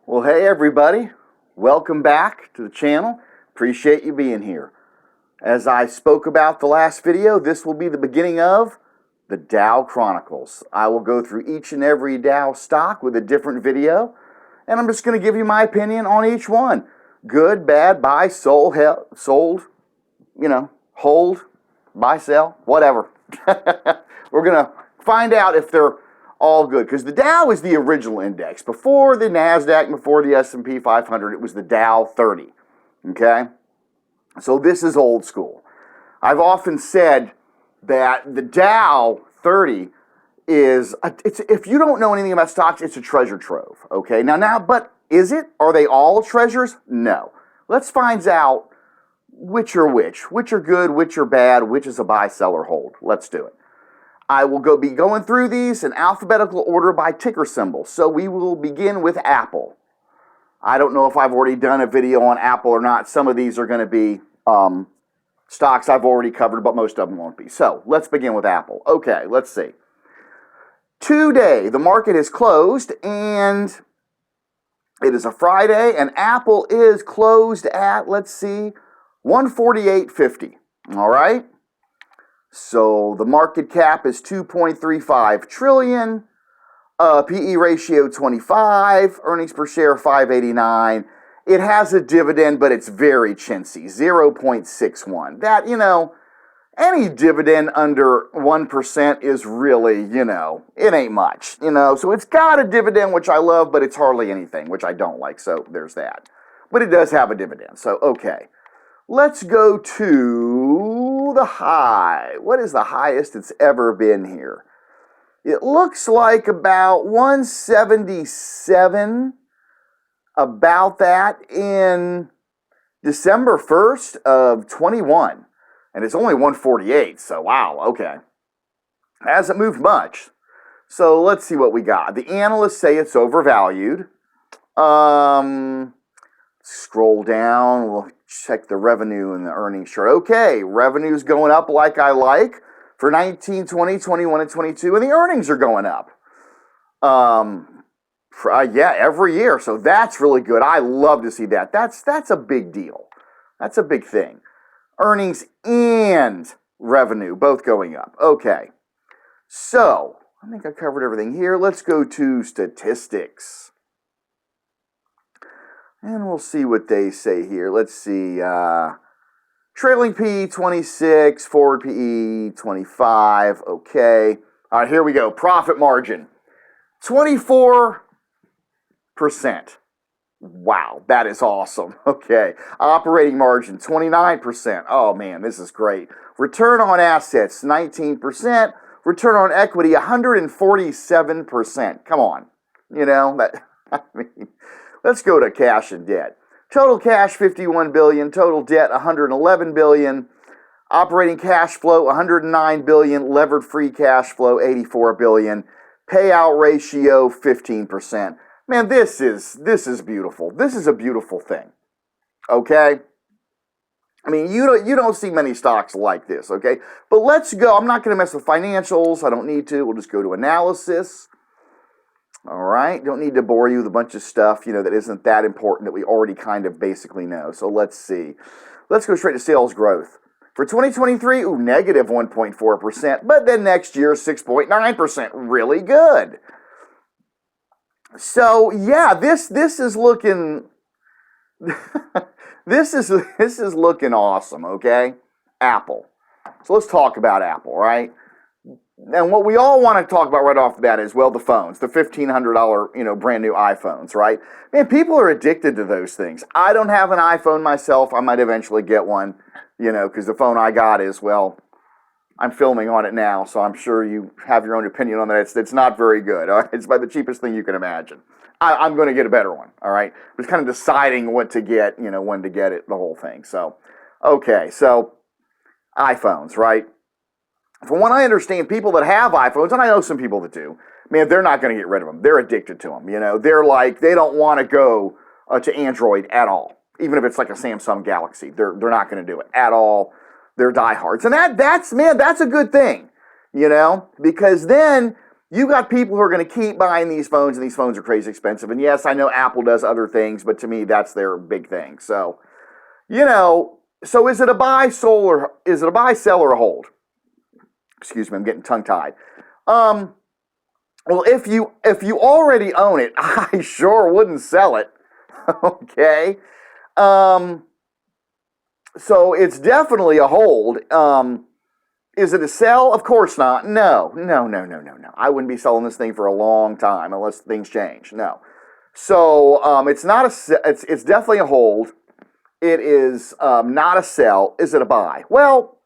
Well, hey everybody, welcome back to the channel. Appreciate you being here. As I spoke about the last video, this will be the beginning of the Dow Chronicles. I will go through each and every Dow stock with a different video, and I'm just going to give you my opinion on each one. Good, bad, buy, sold, hold, buy, sell, whatever. We're going to find out if they're all good, because the Dow is the original index. Before the NASDAQ, before the S&P 500, it was the Dow 30, okay? So this is old school. I've often said that the Dow 30 is, if you don't know anything about stocks, it's a treasure trove, okay? But is it? Are they all treasures? No. Let's find out which are good, which are bad, which is a buy, sell, or hold. Let's do it. I will be going through these in alphabetical order by ticker symbol. So we will begin with Apple. I don't know if I've already done a video on Apple or not. Some of these are going to be stocks I've already covered, but most of them won't be. So let's begin with Apple. Okay, let's see. Today, the market is closed, and it is a Friday, and Apple is closed at, let's see, 148.50. All right? So the market cap is 2.35 trillion, PE ratio 25, earnings per share 589. It has a dividend, but it's very chintzy, 0.61. That, any dividend under 1% is really, it ain't much, So it's got a dividend, which I love, but it's hardly anything, which I don't like, so there's that. But it does have a dividend, so okay. Let's go to the high. What is the highest it's ever been here? It looks like about 177, about that in December 1st of 21. And it's only 148, so wow, okay. Hasn't moved much. So let's see what we got. The analysts say it's overvalued. Scroll down, we'll check the revenue and the earnings chart. Okay, revenue's going up like I like for 19, 20, 21, and 22, and the earnings are going up. Every year, so that's really good. I love to see that. That's a big deal. That's a big thing. Earnings and revenue both going up. Okay, so I think I covered everything here. Let's go to statistics. And we'll see what they say here. Let's see. Trailing PE 26, forward PE 25. Okay. All right, here we go. Profit margin 24%. Wow, that is awesome. Okay. Operating margin 29%. Oh man, this is great. Return on assets 19%. Return on equity 147%. Come on. Let's go to cash and debt. Total cash, $51 billion. Total debt, $111 billion. Operating cash flow, $109 billion. Levered free cash flow, $84 billion. Payout ratio, 15%. Man, this is beautiful. This is a beautiful thing. Okay? I mean, you don't see many stocks like this, okay? But let's go. I'm not going to mess with financials. I don't need to. We'll just go to analysis. All right, don't need to bore you with a bunch of stuff, that isn't that important that we already kind of basically know. So let's see. Let's go straight to sales growth. For 2023, negative 1.4%, but then next year, 6.9%. Really good. So yeah, this is looking this is looking awesome, okay? Apple. So let's talk about Apple, right? And what we all want to talk about right off the bat is, well, the phones, the $1,500, brand new iPhones, right? Man, people are addicted to those things. I don't have an iPhone myself. I might eventually get one, because the phone I got is, well, I'm filming on it now, so I'm sure you have your own opinion on that. It's not very good. All right? It's about the cheapest thing you can imagine. I'm going to get a better one, all right? I was kind of deciding what to get, when to get it, the whole thing. So, okay, so iPhones, right? From what I understand, people that have iPhones, and I know some people that do, man, they're not going to get rid of them. They're addicted to them. They're like, they don't want to go to Android at all. Even if it's like a Samsung Galaxy, they're not going to do it at all. They're diehards, and that's a good thing, because then you got people who are going to keep buying these phones, and these phones are crazy expensive. And yes, I know Apple does other things, but to me, that's their big thing. So, so is it a buy, sell, or a hold? Excuse me, I'm getting tongue tied. Well, if you already own it, I sure wouldn't sell it. Okay. So it's definitely a hold. Is it a sell? Of course not. No. I wouldn't be selling this thing for a long time unless things change. No. So it's not it's definitely a hold. It is not a sell. Is it a buy? Well,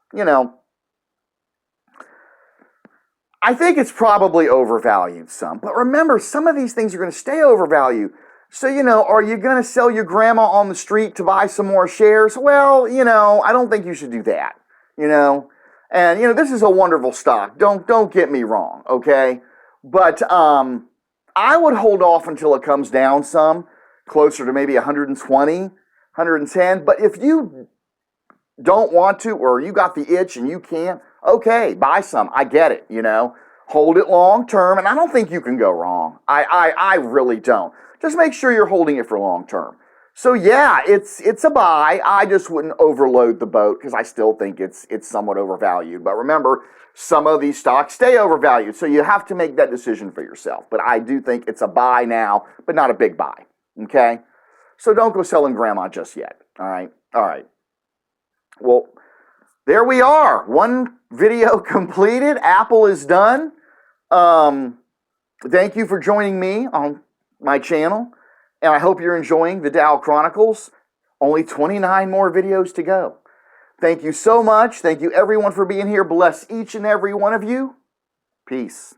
I think it's probably overvalued some. But remember, some of these things are going to stay overvalued. So, are you going to sell your grandma on the street to buy some more shares? Well, I don't think you should do that, And, this is a wonderful stock. Don't get me wrong, okay? But I would hold off until it comes down some, closer to maybe 120, 110. But if you don't want to, or you got the itch and you can't, okay, buy some. I get it, Hold it long term, and I don't think you can go wrong. I really don't. Just make sure you're holding it for long term. So yeah, it's a buy. I just wouldn't overload the boat because I still think it's somewhat overvalued. But remember, some of these stocks stay overvalued, so you have to make that decision for yourself. But I do think it's a buy now, but not a big buy. Okay? So don't go selling grandma just yet. All right. Well, there we are. One video completed. Apple is done. Thank you for joining me on my channel, and I hope you're enjoying the Dow Chronicles. Only 29 more videos to go. Thank you so much. Thank you everyone for being here. Bless each and every one of you. Peace.